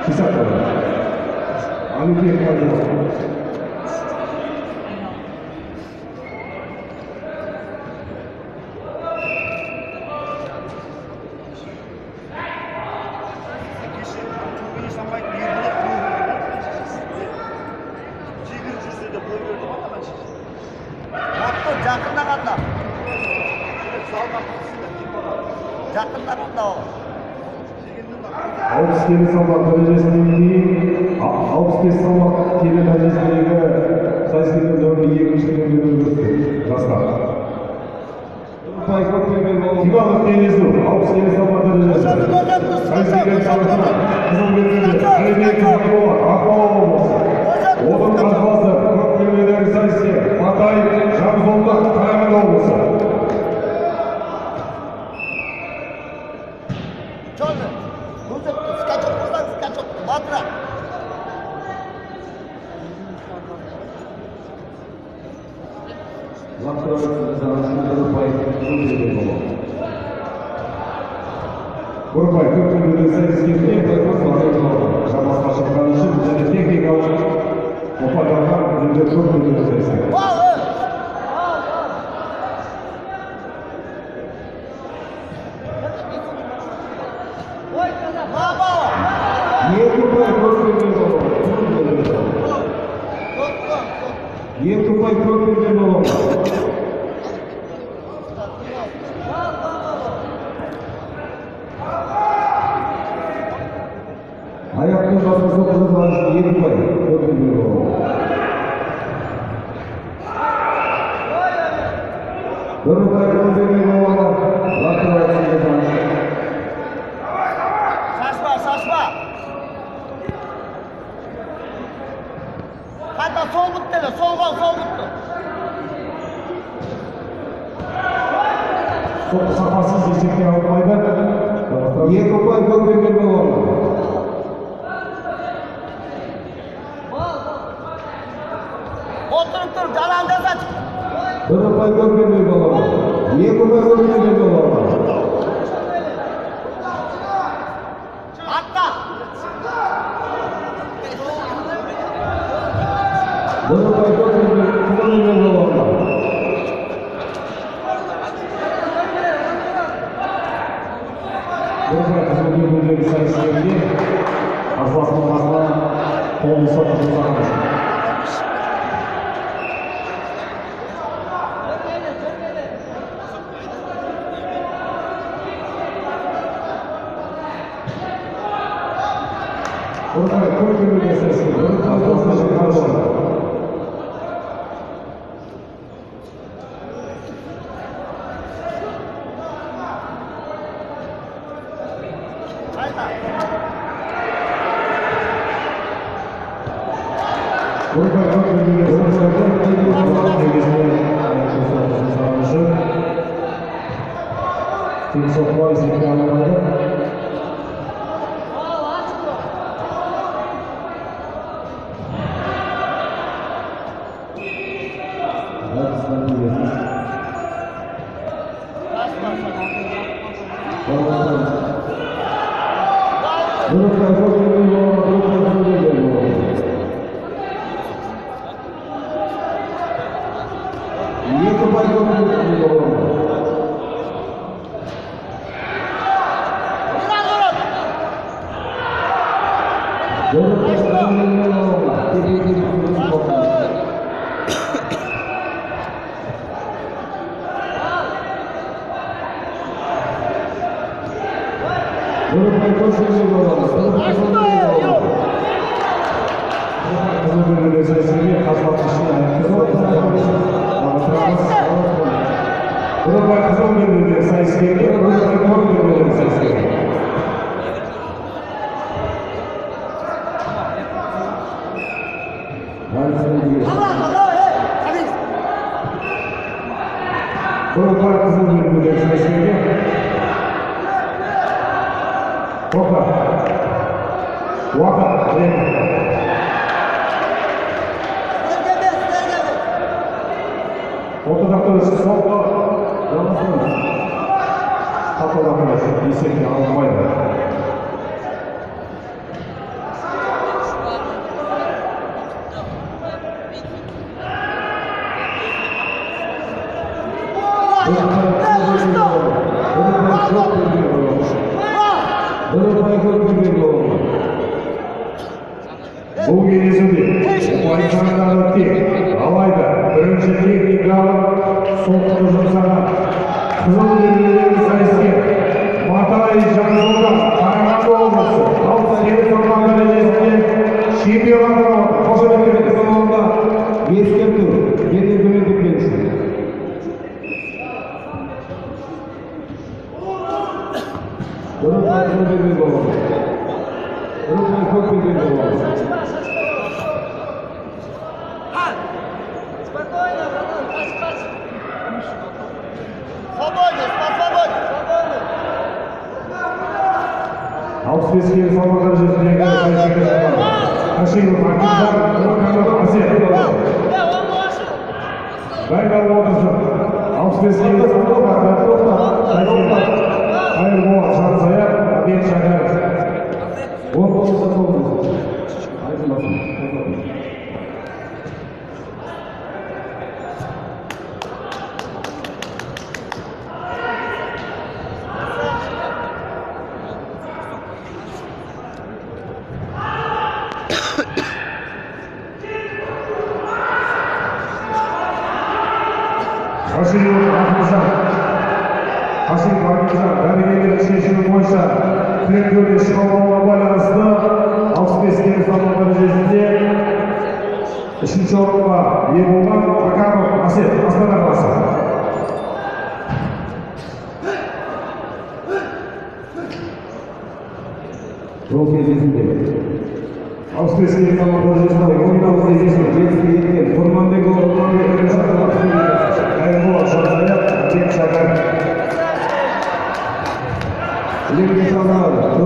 Кисакова. Алибек Мадинов. Алпыс келі салмақ дәрежесінен кейін 65 салмақ келі дәрежесіндегі сайыскерлер дәуірі екіншілігін өткізді. Жастар. Финалдық кездесу 60 келі салмақ дәрежесі. Сайыскерлер сарапына қызыл белгілі Алибек Мадинов Ақмола облысы. Оның қарсыласы көк белгілері сайыскер Матай Жаңғызолда Қарағанды облысы. Құрбай көк белгілі сайыскерге жамасқа шыққаны үшін және техникалық оппадарға енді көк белгілі сайыскер. Еркінбай көк белгілі болады. Аяқтың басқасы қызылғаншы Еркінбай көк белгілі болады. Бүрінбай көк белгілі болады. Шашма! Қайта сол бұттелі, сол бұтты. Сол сапасыз есепке алынбайды. Еркінбай көк белгілі болады. Отырып тұр, жалаңдаса шық. Бүрінбай көк белгілі болады. Еркінбай көк белгілі болады. Атта! Бүрінбай көк белгілі болады. Бүрінбай қызыл белгілі сайыскерге қарсыласының басына қолын ұстатып жұмсаған үшін. Бүрінбай көк белгілі сайыскер қарсыласына шыққан үшін. Бүрінбай көк белгілі сайыскерге негізінен жұмсаған үшін соқпай есепке алынбайды. соңғы жұмсаған қызыл белгілерді сайыскер Матай Жанжолдан Қарағанды облысы алпыс сегіз салмақ дәрежесінде чемпион атанды. Қошемет беріңіз. Соңында ескерту, енді төмендеп беріңіз. Рухай көк берген болады. Рухай көк берген болады. Спокойно, свободно, свободно. 65 келі салмақ дәрежесіндегі сайыскер Хашимов Акимжан, Нұрқанов Асет. Дайындалып отырсын. 65 келі салмақ сайыскер Қайырболат Жансаяқ, Абек Шәкәров. 19 соңымыз. Айтын басын. Хашимов Акимжан дәрігерлердің шешімі бойынша тренерге шығуына байланысты 65 келі салмақ дәрежесінде үшінші орынға ие болған Акамов Асет, Астана қаласы. Жол кездесінде 65 келі салмақ дәрежесінде ойнауыз кездесу жетістік еткен Құрманбекұлы Қайырболат Жансаяқ, Абек Шәкәров. Ленге салмағы